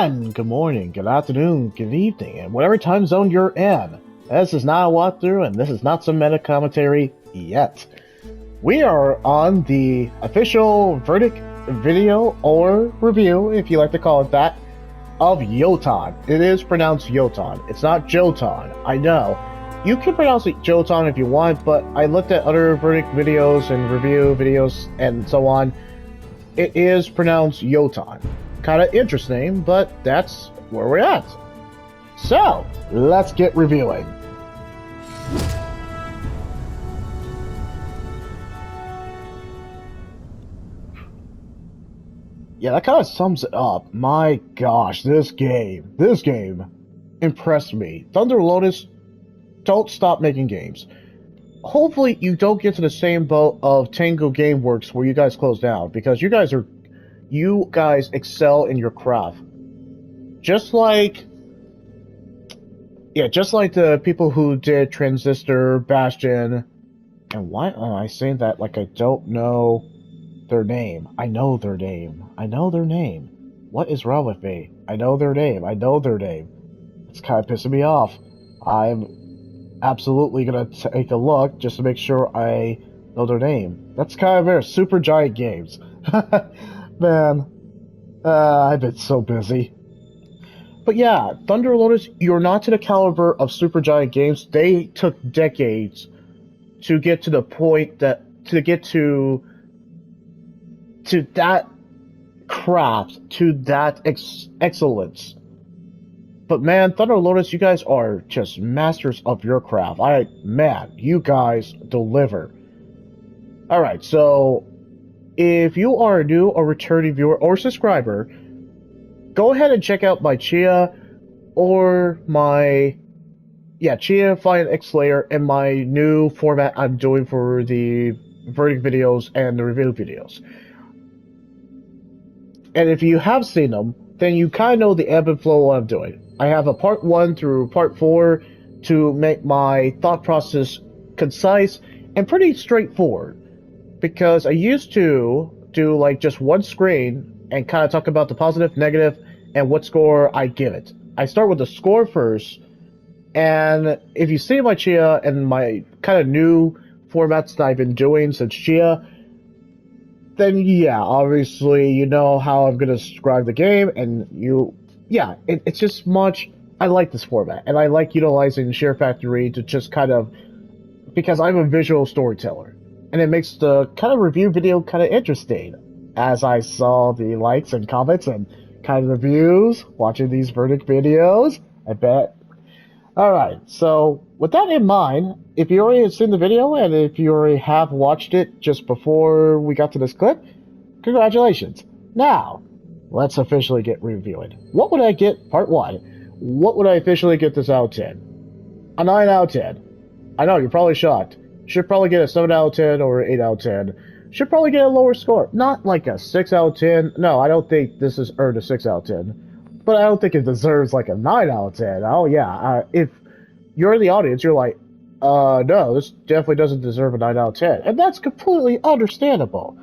And good morning, good afternoon, good evening, and whatever time zone you're in. This is not a walkthrough, and this is not some meta commentary yet. We are on the official verdict video or review, if you like to call it that, of Jotun. It is pronounced Jotun. It's not Jotun. I know. You can pronounce it Jotun if you want, but I looked at other verdict videos and review videos and so on. It is pronounced Jotun. Kind of interesting, but that's where we're at. So, let's get reviewing. Yeah, that kind of sums it up. My gosh, this game impressed me. Thunder Lotus, don't stop making games. Hopefully you don't get to the same boat of Tango Gameworks where you guys close down, because you guys excel in your craft. Just like the people who did Transistor, Bastion, and why am I saying that like I don't know their name? I know their name. What is wrong with me? I know their name. It's kind of pissing me off. I'm absolutely gonna take a look just to make sure I know their name. That's kind of rare. Super Giant Games. Man, I've been so busy. But yeah, Thunder Lotus, you're not to the caliber of Super Giant Games. They took decades to get to the point to get to that craft, to that excellence. But man, Thunder Lotus, you guys are just masters of your craft. You guys deliver. Alright, so if you are a new or returning viewer or subscriber, go ahead and check out my Chia or my Chia Find X Slayer and my new format I'm doing for the verdict videos and the review videos. And if you have seen them, then you kind of know the ebb and flow of what I'm doing. I have a part 1 through part 4 to make my thought process concise and pretty straightforward. Because I used to do like just one screen and kind of talk about the positive, negative, and what score I give it. I start with the score first, and if you see my Chia and my kind of new formats that I've been doing since Chia, then yeah, obviously you know how I'm going to describe the game, and it's just much. I like this format, and I like utilizing Share Factory to just kind of, because I'm a visual storyteller. And it makes the kind of review video kind of interesting. As I saw the likes and comments and kind of reviews watching these verdict videos, I bet. Alright, so with that in mind, if you already have seen the video and if you already have watched it just before we got to this clip, congratulations. Now, let's officially get reviewing. What would I get? Part 1. What would I officially get this out of 10? A 9 out of 10. I know, you're probably shocked. Should probably get a 7 out of 10 or 8 out of 10. Should probably get a lower score. Not like a 6 out of 10. No, I don't think this has earned a 6 out of 10. But I don't think it deserves like a 9 out of 10. Oh yeah, if you're in the audience, you're like, no, this definitely doesn't deserve a 9 out of 10. And that's completely understandable.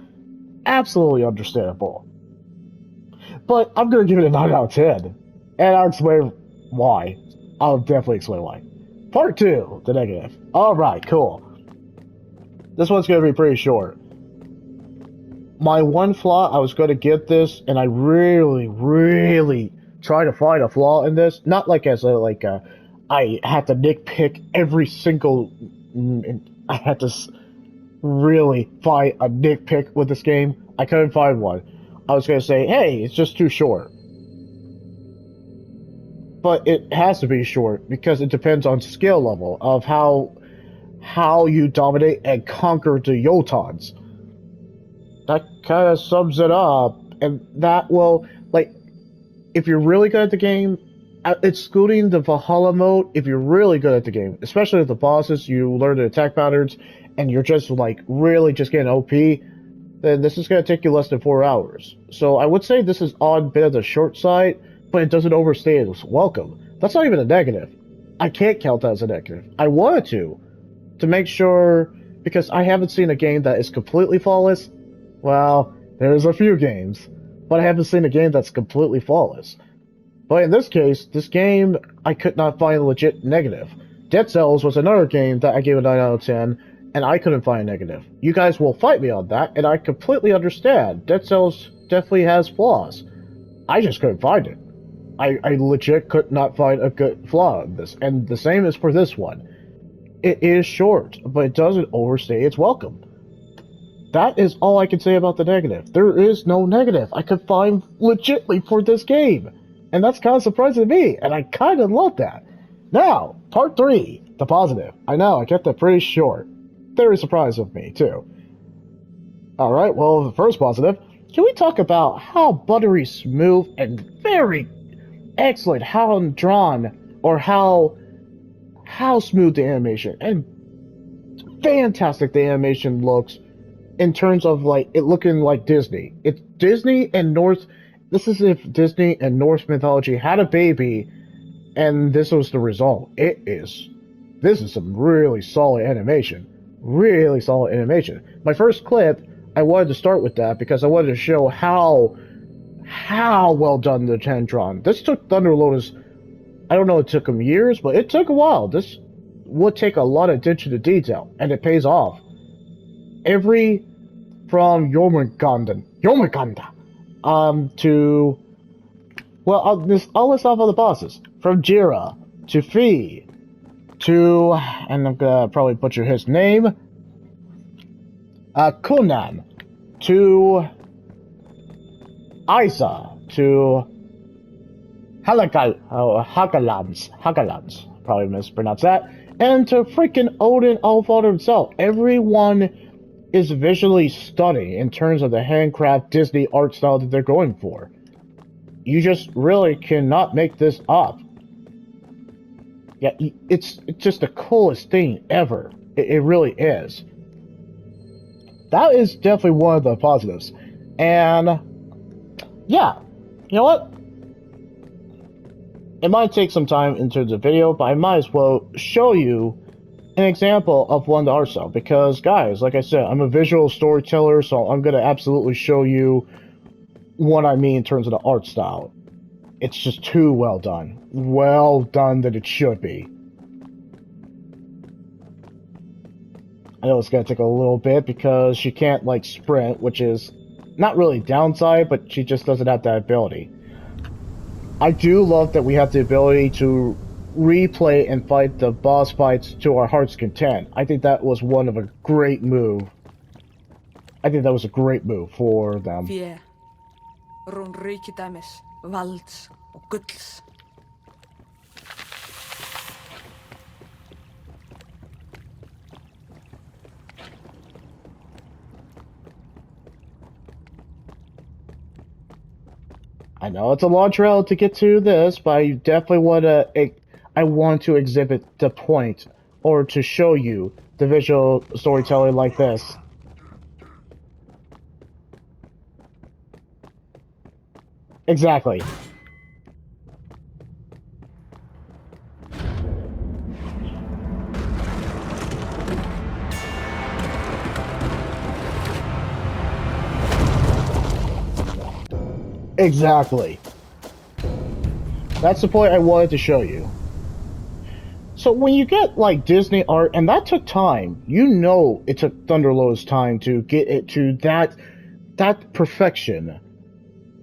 Absolutely understandable. But I'm going to give it a 9 out of 10. And I'll explain why. I'll definitely explain why. Part 2, the negative. Alright, cool. This one's going to be pretty short. My one flaw, I was going to get this, and I really try to find a flaw in this. Not like as a, I had to nitpick every single... I had to really find a nitpick with this game. I couldn't find one. I was going to say, hey, it's just too short. But it has to be short, because it depends on skill level of how you dominate and conquer the Jotuns. That kind of sums it up, and that will, like, if you're really good at the game, excluding the Valhalla mode, if you're really good at the game, especially with the bosses, you learn the attack patterns, and you're just, like, really just getting OP, then this is going to take you less than 4 hours. So I would say this is on a bit of the short side, but it doesn't overstay its welcome. That's not even a negative. I can't count that as a negative. I wanted to make sure, because I haven't seen a game that is completely flawless. Well, there's a few games, but I haven't seen a game that's completely flawless. But in this case, this game, I could not find a legit negative. Dead Cells was another game that I gave a 9 out of 10, and I couldn't find a negative. You guys will fight me on that, and I completely understand. Dead Cells definitely has flaws. I just couldn't find it. I legit could not find a good flaw in this, and the same is for this one. It is short, but it doesn't overstay its welcome. That is all I can say about the negative. There is no negative I could find legitly for this game. And that's kind of surprising to me, and I kind of love that. Now, part 3, the positive. I know, I kept that pretty short. Very surprised of me, too. Alright, well, the first positive. Can we talk about how buttery smooth and very excellent how drawn, or how smooth the animation, and fantastic the animation looks in terms of, like, it looking like Disney. It's Disney and Norse... This is if Disney and Norse mythology had a baby, and this was the result. This is some really solid animation. Really solid animation. My first clip, I wanted to start with that because I wanted to show how well done the hand-drawn. This took Thunder Lotus, I don't know, it took them years, but it took a while. This would take a lot of attention to detail, and it pays off. From Jormungandr, to, well, I'll list off all the bosses. From Jira, to Fee, to, and I'm gonna probably butcher his name, Kunan, to Isa, to Hagalans, probably mispronounced that, and to freaking Odin Allfather himself. Everyone is visually stunning in terms of the handcraft Disney art style that they're going for. You just really cannot make this up. Yeah, it's just the coolest thing ever. It really is. That is definitely one of the positives. And yeah, you know what? It might take some time in terms of video, but I might as well show you an example of one of the art style, because guys, like I said, I'm a visual storyteller, so I'm gonna absolutely show you what I mean in terms of the art style. It's just too well done. Well done that it should be. I know it's gonna take a little bit because she can't, like, sprint, which is not really a downside, but she just doesn't have that ability. I do love that we have the ability to replay and fight the boss fights to our heart's content. I think that was one of a great move. I think that was a great move for them. Fé, rún ríkidæmis, valds og gulls. I know it's a long trail to get to this, but I definitely want to exhibit the point, or to show you the visual storytelling like this. Exactly. Exactly. That's the point I wanted to show you. So when you get, like, Disney art, and that took time, you know it took Thunder Lotus time to get it to that perfection.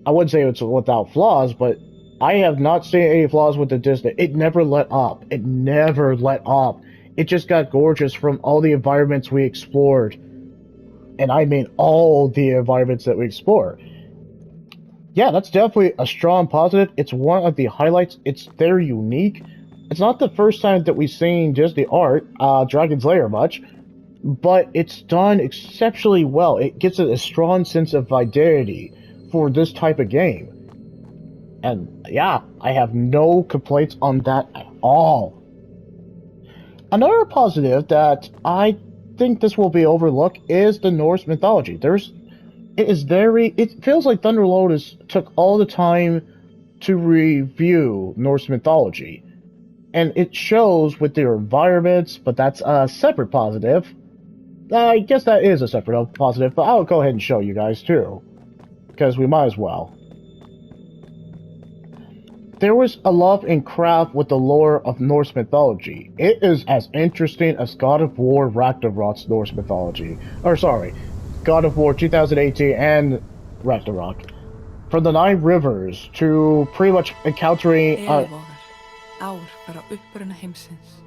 I wouldn't say it's without flaws, but I have not seen any flaws with the Disney. It never let up. It never let up. It just got gorgeous from all the environments we explored. And I mean all the environments that we explored. Yeah, that's definitely a strong positive. It's one of the highlights. It's very unique. It's not the first time that we've seen Disney art, Dragon's Lair much, but it's done exceptionally well. It gives it a strong sense of identity for this type of game. And yeah, I have no complaints on that at all. Another positive that I think this will be overlooked is the Norse mythology. It feels like Thunder Lotus took all the time to review Norse mythology. And it shows with their environments, but that's a separate positive. I guess that is a separate positive, but I'll go ahead and show you guys too. Because we might as well. there was a love and craft with the lore of Norse mythology. It is as interesting as God of War Ragnarok's Norse mythology. Or sorry, God of War 2018 and Ragnarok. From the Nine Rivers to pretty much encountering... Eilífvogar, ár frá uppruna heimsins.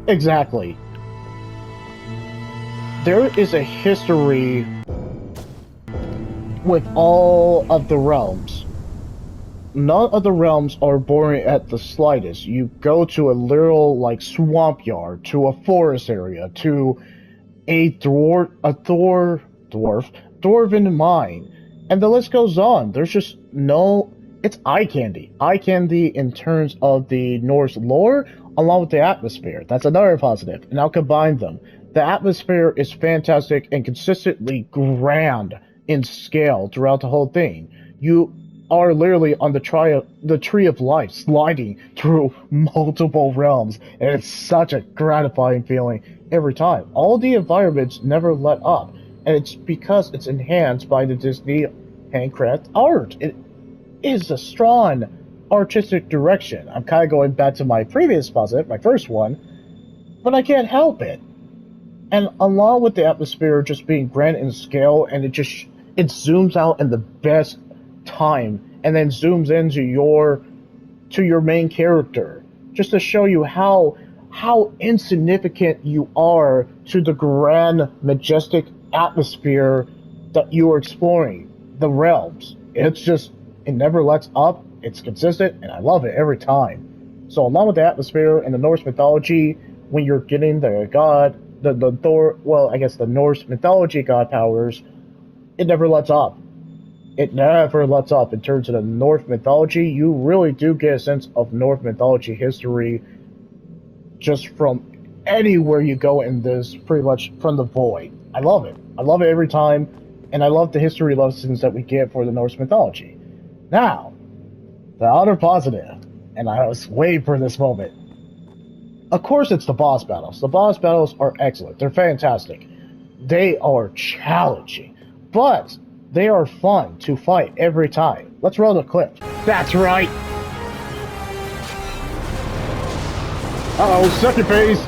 Exactly. There is a history with all of the realms. None of the realms are boring at the slightest. You go to a literal, like, swamp yard, to a forest area, to a dwarven mine, and the list goes on. There's just no... It's eye candy. Eye candy in terms of the Norse lore, along with the atmosphere. That's another positive, and I'll combine them. The atmosphere is fantastic and consistently grand in scale throughout the whole thing. You are literally on the tree of life, sliding through multiple realms, and it's such a gratifying feeling every time. All the environments never let up, and it's because it's enhanced by the Disney handcraft art. It is a strong artistic direction. I'm kind of going back to my previous positive, my first one, but I can't help it. And along with the atmosphere just being grand in scale, and it zooms out in the best time, and then zooms into your main character, just to show you how insignificant you are to the grand, majestic atmosphere that you are exploring, the realms. It never lets up. It's consistent, and I love it every time. So along with the atmosphere and the Norse mythology, when you're getting the Thor, well, I guess the Norse mythology god powers, it never lets up. It never lets up. In terms of the Norse mythology, you really do get a sense of Norse mythology history just from anywhere you go in this, pretty much from the void. I love it. I love it every time, and I love the history lessons that we get for the Norse mythology. Now, the other positive, and I was waiting for this moment. Of course, it's the boss battles. The boss battles are excellent. They're fantastic. They are challenging, but they are fun to fight every time. Let's roll the clip. That's right. Uh-oh, second phase.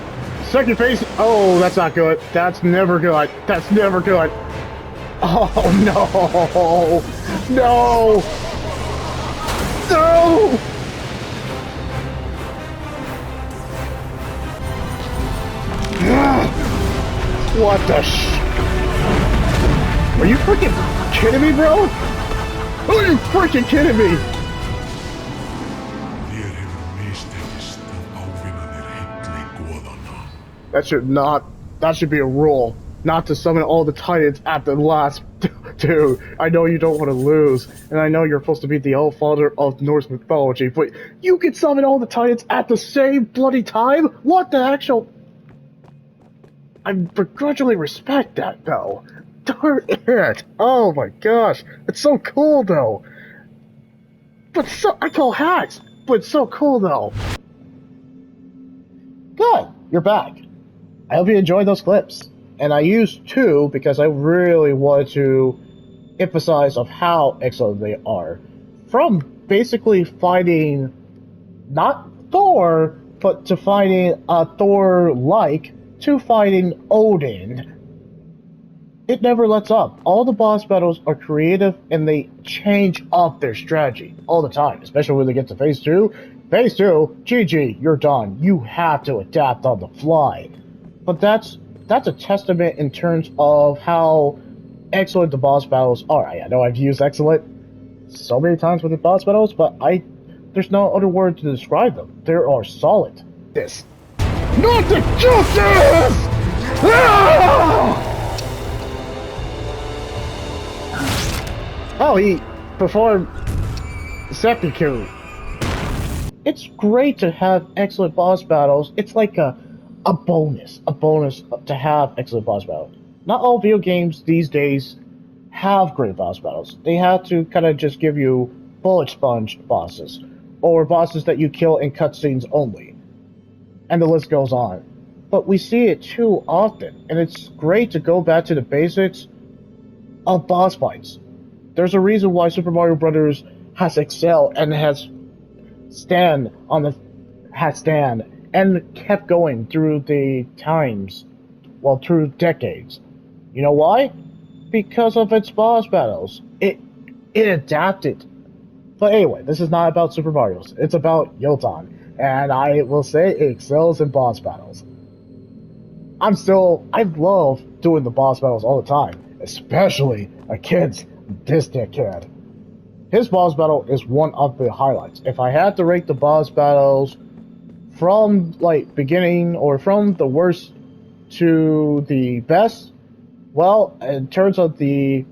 Second phase. Oh, that's not good. That's never good. That's never good. Oh, no. No. No. What the Are you freaking kidding me, bro? Are you freaking kidding me? That should be a rule. Not to summon all the titans at the last... Dude, I know you don't want to lose, and I know you're supposed to be the all-father of Norse mythology, but you can summon all the titans at the same bloody time? What the actual... I begrudgingly respect that, though. Darn it! Oh my gosh, it's so cool, though. I call hacks, but it's so cool, though. Good, you're back. I hope you enjoyed those clips. And I used two because I really wanted to emphasize of how excellent they are. From basically fighting, not Thor, but to fighting a Thor-like, to fighting Odin. It never lets up. All the boss battles are creative, and they change up their strategy all the time, especially when they get to phase 2. Phase 2, GG, you're done. You have to adapt on the fly. But that's a testament in terms of how excellent the boss battles are. I know I've used excellent so many times with the boss battles, but there's no other word to describe them. They are solid. This. Not the justice! Ah! Oh, he performed seppuku. It's great to have excellent boss battles. It's like a bonus to have excellent boss battles. Not all video games these days have great boss battles. They have to kind of just give you bullet sponge bosses, or bosses that you kill in cutscenes only. And the list goes on. But we see it too often, and it's great to go back to the basics of boss fights. There's a reason why Super Mario Bros. has excelled and has stand and kept going through the times, well, through decades. You know why? Because of its boss battles. It adapted. But anyway, this is not about Super Mario's. It's about Jotun, and I will say it excels in boss battles. I love doing the boss battles all the time, especially a kid's Disney kid. His boss battle is one of the highlights. If I had to rate the boss battles from like beginning or from the worst to the best, well, in terms of the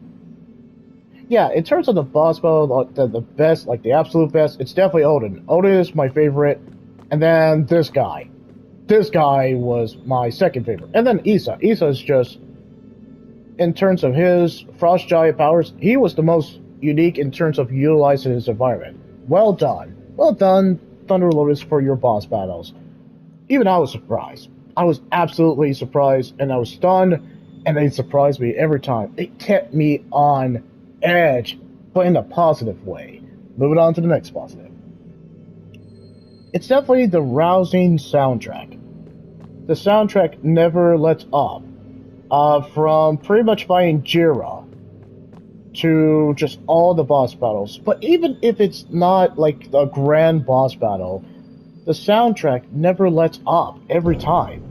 boss battle, the best, like the absolute best, it's definitely Odin. Odin is my favorite, and then this guy. This guy was my second favorite. And then Issa. Issa is just, in terms of his Frost Giant powers, he was the most unique in terms of utilizing his environment. Well done. Well done, Thunder Lotus, for your boss battles. Even I was surprised. I was absolutely surprised, and I was stunned, and they surprised me every time. It kept me on edge, but in a positive way. Moving on to the next positive. It's definitely the rousing soundtrack. The soundtrack never lets up. From pretty much fighting Jira to just all the boss battles. But even if it's not like a grand boss battle, the soundtrack never lets up every time.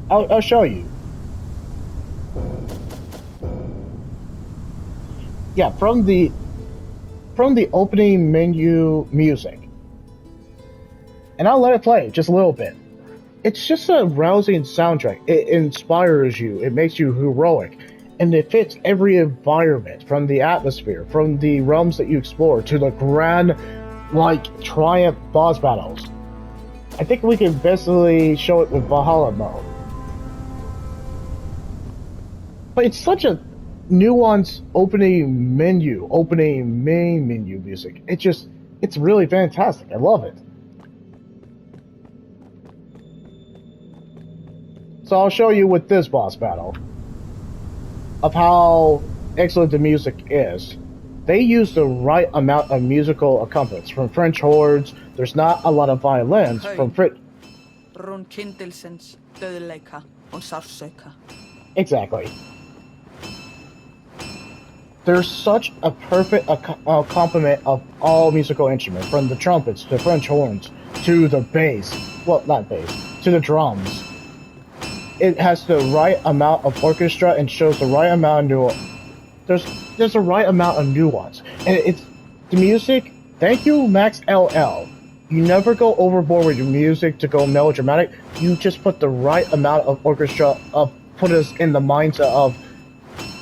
I'll show you. Yeah, from the opening menu music. And I'll let it play just a little bit. It's just a rousing soundtrack. It inspires you. It makes you heroic. And it fits every environment, from the atmosphere, from the realms that you explore, to the grand, like, triumph boss battles. I think we can basically show it with Valhalla mode. But it's such a nuanced opening main menu music. It's really fantastic. I love it. So I'll show you with this boss battle of how excellent the music is. They use the right amount of musical accompaniments. From French horns, there's not a lot of violins. From Run kyndilsins, döðleika og sársauka. Exactly. There's such a perfect accompaniment of all musical instruments, from the trumpets to French horns to the bass. Well, not bass, to the drums. It has the right amount of orchestra and shows the right amount of there's a right amount of nuance. And it's the music. Thank you, Max LL. You never go overboard with your music to go melodramatic. You just put the right amount of orchestra put us in the mindset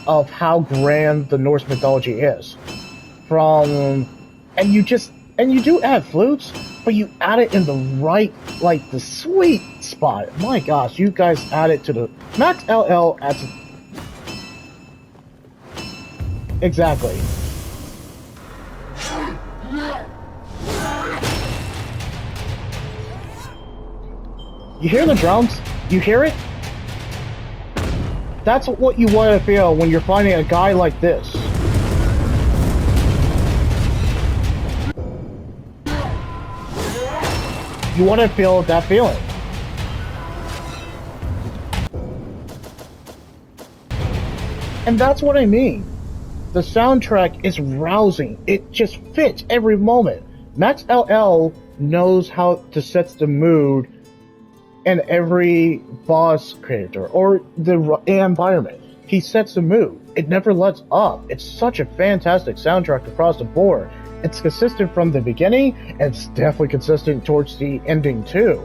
of how grand the Norse mythology is. And you do add flutes, but you add it in the right, like, the sweet spot. My gosh, you guys add it to the... Max LL adds it... Exactly. You hear the drums? You hear it? That's what you want to feel when you're fighting a guy like this. You want to feel that feeling. And that's what I mean. The soundtrack is rousing. It just fits every moment. Max LL knows how to set the mood in every boss character or the environment. He sets the mood. It never lets up. It's such a fantastic soundtrack across the board. It's consistent from the beginning, and it's definitely consistent towards the ending too.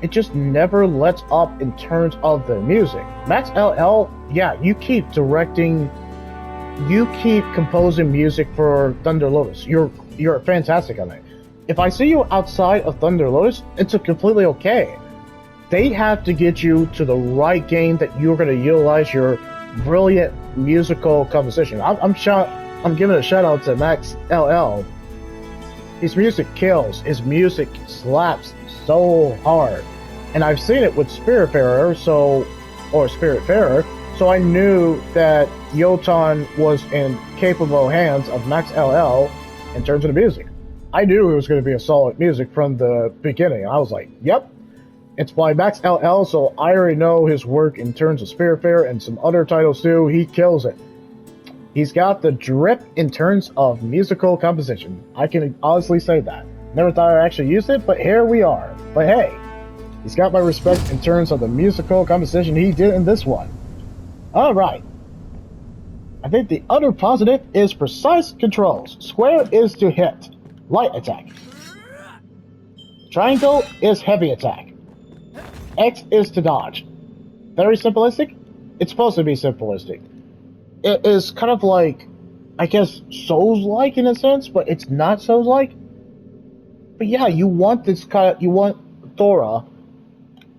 It just never lets up in terms of the music. Max LL, yeah, you keep composing music for Thunder Lotus. You're fantastic on it. If I see you outside of Thunder Lotus, it's completely okay. They have to get you to the right game that you're going to utilize your brilliant musical composition. I'm giving a shout out to Max LL. His music kills. His music slaps so hard. And I've seen it with Spiritfarer, So I knew that Jotun was in capable hands of Max LL in terms of the music. I knew it was going to be a solid music from the beginning. I was like, yep, it's by Max LL, so I already know his work in terms of Spiritfarer and some other titles too. He kills it. He's got the drip in terms of musical composition. I can honestly say that. Never thought I actually used it, but here we are. But hey, he's got my respect in terms of the musical composition he did in this one. Alright. I think the other positive is precise controls. Square is to hit. Light attack. Triangle is heavy attack. X is to dodge. Very simplistic? It's supposed to be simplistic. It is kind of like, I guess, Souls-like in a sense, but it's not Souls-like. But yeah, you want you want Thora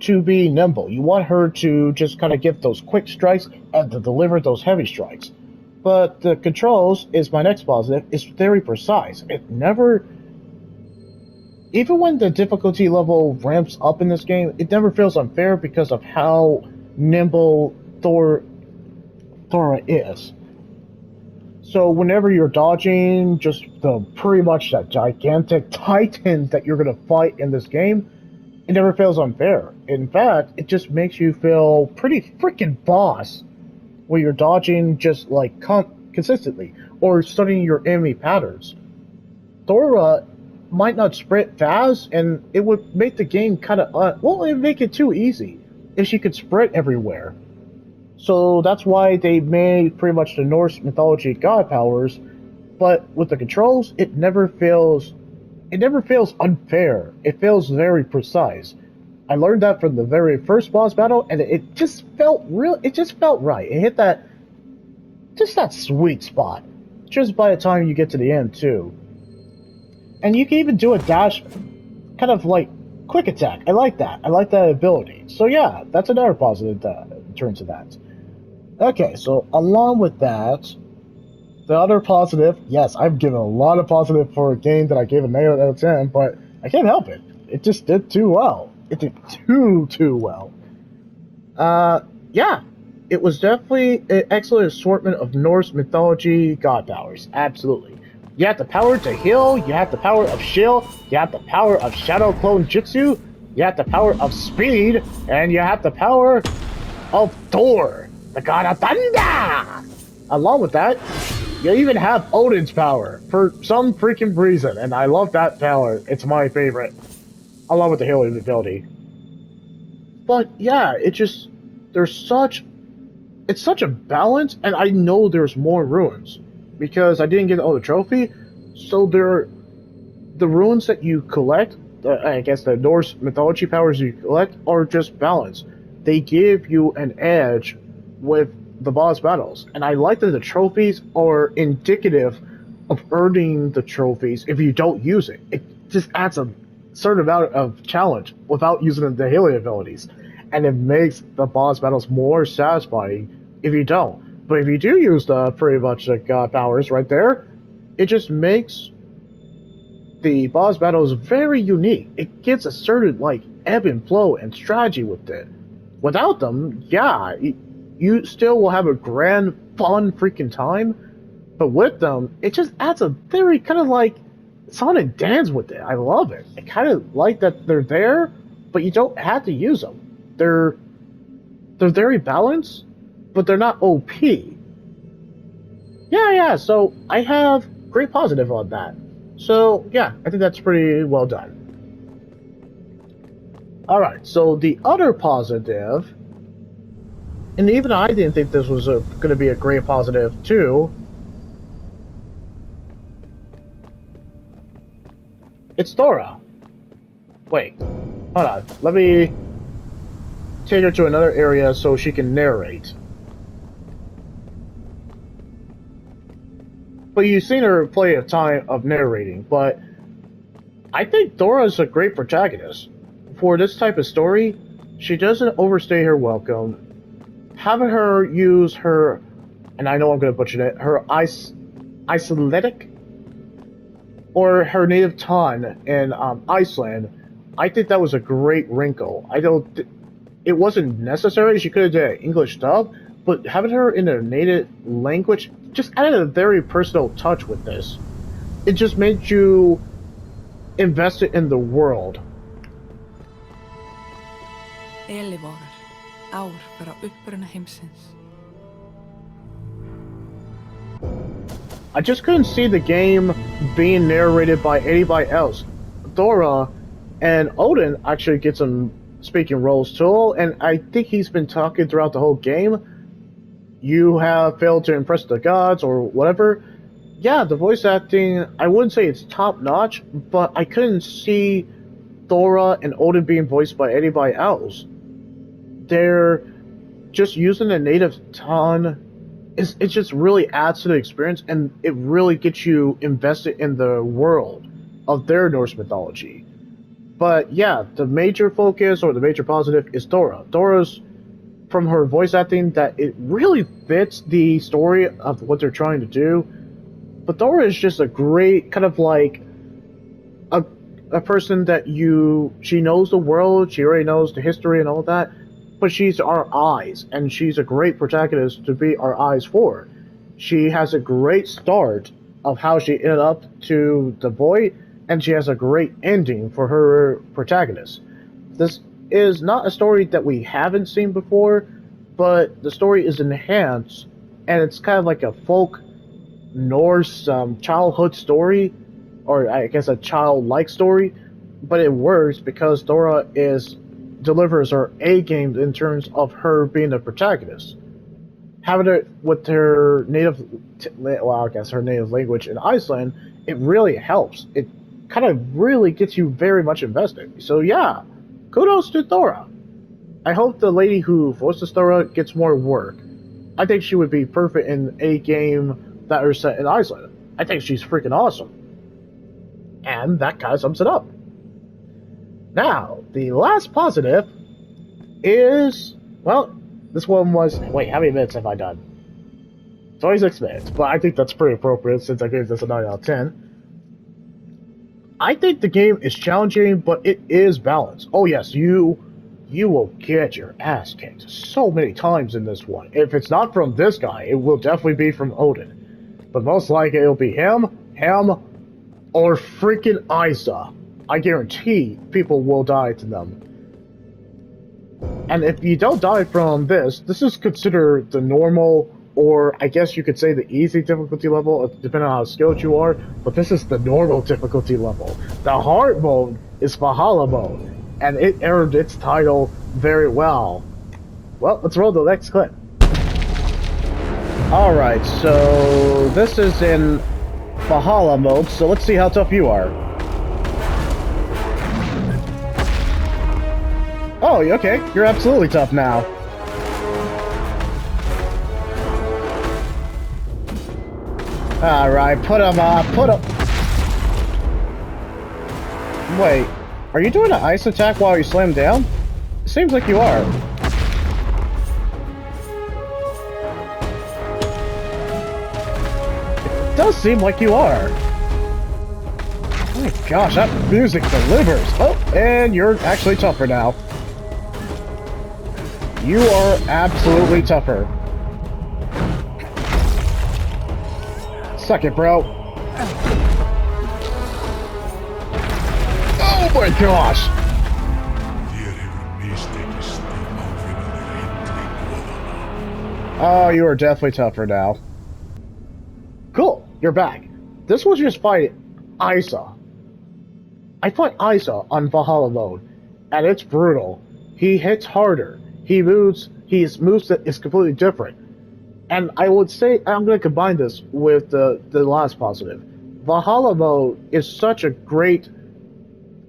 to be nimble. You want her to just kind of give those quick strikes and to deliver those heavy strikes. But the controls is my next positive. It's very precise. It never, even when the difficulty level ramps up in this game, it never feels unfair because of how nimble Thora is. So whenever you're dodging just pretty much that gigantic titan that you're going to fight in this game, it never feels unfair. In fact, it just makes you feel pretty freaking boss when you're dodging just like consistently or studying your enemy patterns. Thora might not sprint fast, and it would make the game kind of it would make it too easy if she could sprint everywhere. So that's why they made pretty much the Norse mythology god powers, but with the controls, it never feels unfair. It feels very precise. I learned that from the very first boss battle, and it just felt real. It just felt right. It hit that sweet spot just by the time you get to the end too. And you can even do a dash, kind of like quick attack. I like that. I like that ability. So yeah, that's another positive in terms of that. Okay, so along with that, the other positive, yes, I've given a lot of positive for a game that I gave a 9 out of 10, but I can't help it. It just did too well. It did too well. Yeah, it was definitely an excellent assortment of Norse mythology god powers. Absolutely. You have the power to heal, you have the power of shield, you have the power of shadow clone jutsu, you have the power of speed, and you have the power of Thor, the god of thunder! Along with that, you even have Odin's power for some freaking reason, and I love that power. It's my favorite, along with the healing ability. But yeah, it's such a balance, and I know there's more ruins because I didn't get all the trophy. So the runes that you collect, I guess the Norse mythology powers you collect, are just balanced. They give you an edge with the boss battles, and I like that the trophies are indicative of earning the trophies if you don't use it. It just adds a certain amount of challenge without using the healing abilities, and it makes the boss battles more satisfying if you don't. But if you do use the pretty much the god powers right there, it just makes the boss battles very unique. It gives a certain like ebb and flow and strategy with it. Without them, yeah, you still will have a grand, fun freaking time, but with them, it just adds a very kind of like song and dance with it. I love it. I kind of like that they're there, but you don't have to use them. They're very balanced, but they're not OP. Yeah, so I have great positive on that. So yeah, I think that's pretty well done. Alright, so the other positive, and even I didn't think this was going to be a great positive too. It's Thora. Wait, hold on. Let me take her to another area so she can narrate. But you've seen her plenty of time of narrating, but I think Thora's a great protagonist. For this type of story, she doesn't overstay her welcome. Having her use her, and I know I'm going to butcher it, her Icelandic, or her native tongue in Iceland, I think that was a great wrinkle. It wasn't necessary. She could have did an English dub, but having her in her native language just added a very personal touch with this. It just made you invested in the world. Eilífóðar, ár frá uppruna heimsins. I just couldn't see the game being narrated by anybody else. Thora and Odin actually get some speaking roles too, and I think he's been talking throughout the whole game. You have failed to impress the gods or whatever. Yeah, the voice acting, I wouldn't say it's top notch, but I couldn't see Thora and Odin being voiced by anybody else. They're just using the native tongue. It just really adds to the experience, and it really gets you invested in the world of their Norse mythology. But yeah, the major focus or the major positive is Thora. Thora's, from her voice acting, that it really fits the story of what they're trying to do. But Thora is just a great kind of like a person that she knows the world, she already knows the history and all that, but she's our eyes, and she's a great protagonist to be our eyes for. She has a great start of how she ended up to the boy, and she has a great ending for her protagonist. This is not a story that we haven't seen before, but the story is enhanced, and it's kind of like a folk Norse childhood story, or I guess a childlike story, but it works because Thora delivers her A game in terms of her being the protagonist. Having it with her her native language in Iceland, it really helps. It kind of really gets you very much invested. So yeah, kudos to Thora. I hope the lady who voices Thora gets more work. I think she would be perfect in a game that is set in Iceland. I think she's freaking awesome. And that kind of sums it up. Now, the last positive is, well, this one was, wait, how many minutes have I done? 26 minutes, but I think that's pretty appropriate since I gave this a 9 out of 10. I think the game is challenging, but it is balanced. Oh yes, you will get your ass kicked so many times in this one. If it's not from this guy, it will definitely be from Odin. But most likely it'll be him, or freaking Isa. I guarantee people will die to them. And if you don't die from this is considered the normal, or I guess you could say the easy difficulty level, depending on how skilled you are, but this is the normal difficulty level. The hard mode is Valhalla mode, and it earned its title very well. Well, let's roll the next clip. Alright, so this is in Valhalla mode, so let's see how tough you are. Oh, okay, you're absolutely tough now. Alright, put him up, Wait, are you doing an ice attack while you slam down? It seems like you are. It does seem like you are. Oh my gosh, that music delivers. Oh, and you're actually tougher now. You are absolutely tougher. Suck it, bro. Oh my gosh! Oh, you are definitely tougher now. Cool, you're back. This was just fight Isa. I fought Isa on Valhalla mode, and it's brutal. He hits harder. His moveset is completely different. And I would say, I'm going to combine this with the last positive. Valhalla mode is such a great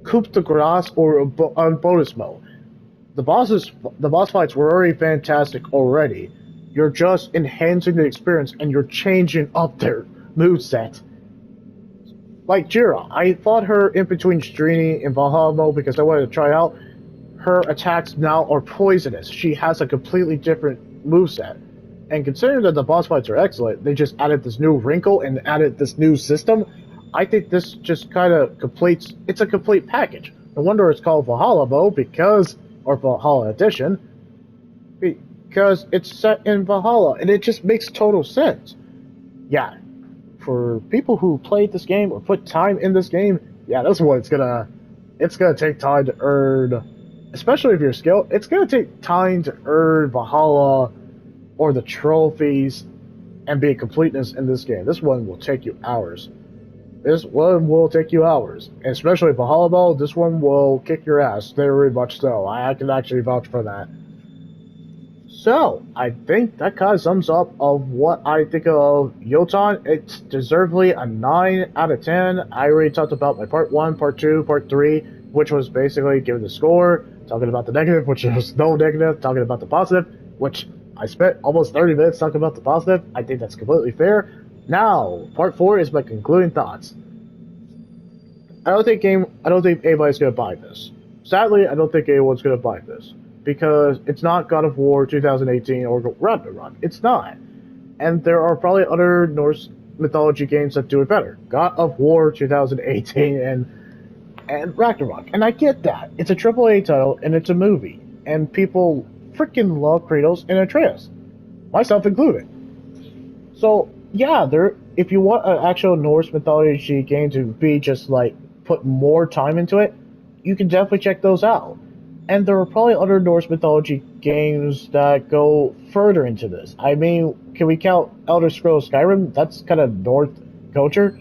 coup de grace or bonus mode. The boss fights were already fantastic already. You're just enhancing the experience and you're changing up their moveset. Like Jira, I fought her in between Strini and Valhalla mode because I wanted to try out. Her attacks now are poisonous. She has a completely different moveset. And considering that the boss fights are excellent, they just added this new wrinkle and added this new system. I think this just kind of completes, it's a complete package. No wonder it's called Valhalla mode or Valhalla Edition, because it's set in Valhalla, and it just makes total sense. Yeah, for people who played this game or put time in this game, yeah, that's what it's gonna take time to earn, especially if you're skilled. It's gonna take time to earn Valhalla or the trophies and be a completeness in this game. This one will take you hours. This one will take you hours, and especially Valhalla Ball. This one will kick your ass, very much so. I can actually vouch for that. So, I think that kind of sums up of what I think of Jotun. It's deservedly a 9 out of 10. I already talked about my part 1, part 2, part 3, which was basically giving the score, talking about the negative, which was no negative, talking about the positive, which I spent almost 30 minutes talking about the positive. I think that's completely fair. Now, part 4 is my concluding thoughts. I don't think anybody's gonna buy this. Sadly, I don't think anyone's gonna buy this, because it's not God of War 2018 or Ragnarok. It's not. And there are probably other Norse mythology games that do it better. God of War 2018 and Ragnarok. And I get that. It's a AAA title and it's a movie. And people freaking love Kratos and Atreus. Myself included. So, yeah, if you want an actual Norse mythology game to be just like put more time into it, you can definitely check those out. And there are probably other Norse mythology games that go further into this. I mean, can we count Elder Scrolls Skyrim? That's kind of North culture.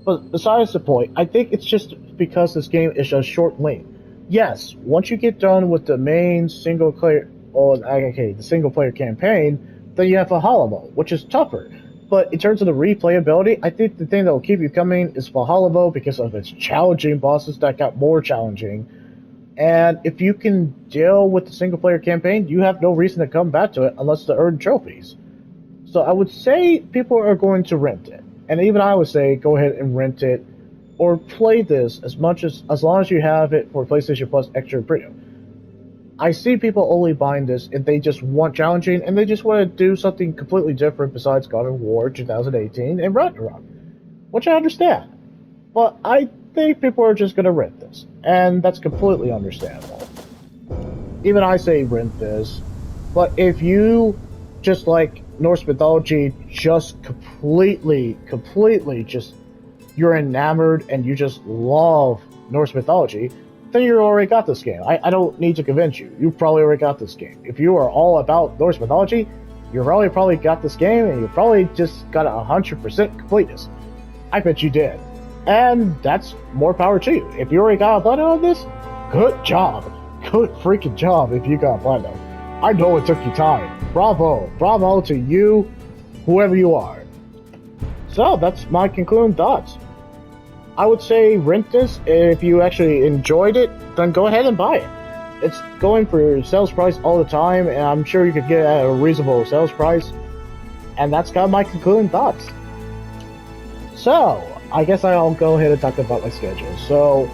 But besides the point, I think it's just because this game is a short length. Yes, once you get done with the main single player, the single player campaign, then you have Valhalla mode, which is tougher. But in terms of the replayability, I think the thing that will keep you coming is Valhalla mode because of its challenging bosses that got more challenging. And if you can deal with the single-player campaign, you have no reason to come back to it unless to earn trophies. So I would say people are going to rent it. And even I would say go ahead and rent it or play this as long as you have it for PlayStation Plus Extra Premium. I see people only buying this if they just want challenging and they just want to do something completely different besides God of War 2018 and Ragnarok, which I understand. But I think people are just going to rent this, and that's completely understandable. Even I say rent this, but if you just like Norse mythology, just completely just, you're enamored and you just love Norse mythology, then you already got this game. I don't need to convince you. You probably already got this game. If you are all about Norse mythology, you probably got this game, and you probably just got 100% completeness. I bet you did. And that's more power to you. If you already got a platinum on this, good job. Good freaking job if you got a platinum. I know it took you time. Bravo. Bravo to you, whoever you are. So, that's my concluding thoughts. I would say rent this. If you actually enjoyed it, then go ahead and buy it. It's going for sales price all the time, and I'm sure you could get it at a reasonable sales price. And that's kind of my concluding thoughts. So, I guess I'll go ahead and talk about my schedule. So,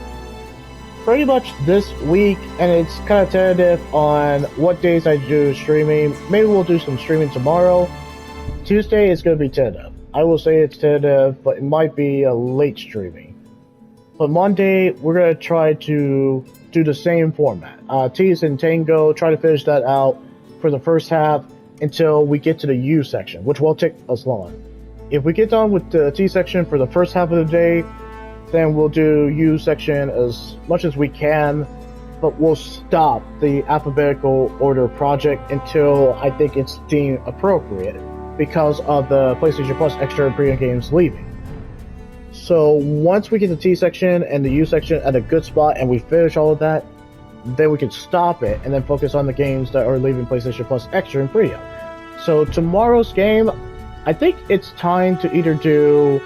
pretty much this week, and it's kind of tentative on what days I do streaming. Maybe we'll do some streaming tomorrow. Tuesday is going to be tentative. I will say it's tentative, but it might be a late streaming. But Monday, we're going to try to do the same format. Tease and Tango, try to finish that out for the first half until we get to the U section, which will take us long. If we get done with the T section for the first half of the day, then we'll do U section as much as we can, but we'll stop the alphabetical order project until I think it's deemed appropriate because of the PlayStation Plus Extra Premium games leaving. So once we get the T section and the U section at a good spot and we finish all of that, then we can stop it and then focus on the games that are leaving PlayStation Plus Extra and Premium. So tomorrow's game, I think it's time to either do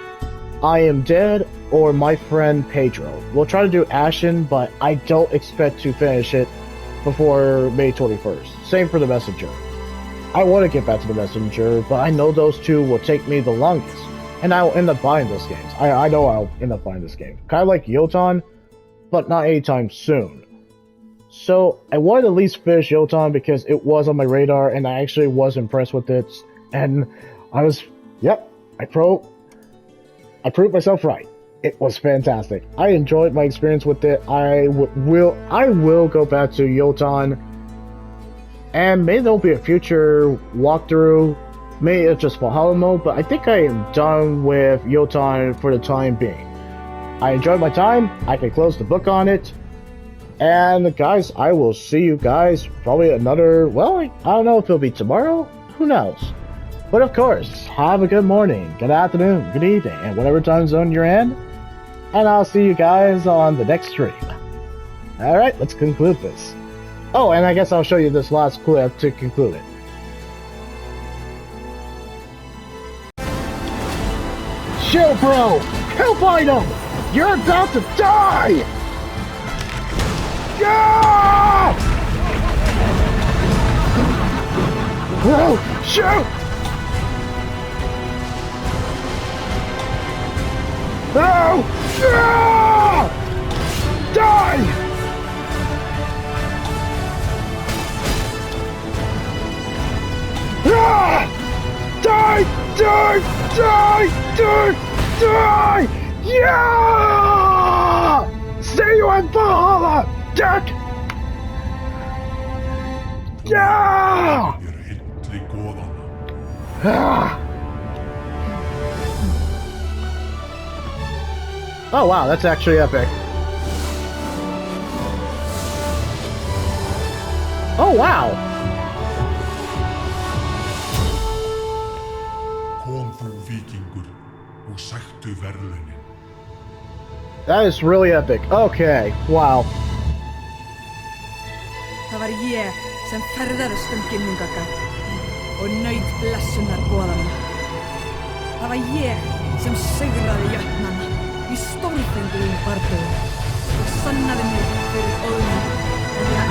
I Am Dead or My Friend Pedro. We'll try to do Ashen, but I don't expect to finish it before May 21st. Same for The Messenger. I want to get back to The Messenger, but I know those two will take me the longest. And I will end up buying those games. I know I'll end up buying this game. Kind of like Jotun, but not anytime soon. So I wanted to at least finish Jotun because it was on my radar and I actually was impressed with it. And I was, I proved myself right. It was fantastic. I enjoyed my experience with it. I will go back to Jotun And maybe there'll be a future walkthrough. Maybe it's just Valhalla mode, but I think I am done with Jotun for the time being. I enjoyed my time. I can close the book on it. And guys, I will see you guys probably another, well, I don't know if it'll be tomorrow. Who knows? But of course, have a good morning, good afternoon, good evening, and whatever time zone you're in. And I'll see you guys on the next stream. Alright, let's conclude this. Oh, and I guess I'll show you this last clip to conclude it. Chill, bro! Help item! You're about to die! Yeah! Bro, shoot! No! Yeah! Die! Ah! Die! Die! Die! Die! Die! Yeah! See you in Valhalla! Dick! Yeah! Ah! Oh wow, that's actually epic. Oh wow! That is really epic. Okay, wow. Það var ég sem ferðaðist ginnungaggar og naut blessunar boðanna. Það var ég sem sigraði jötnana í stórfenglegum bardögum og sannaði mig fyrir óðum og þegar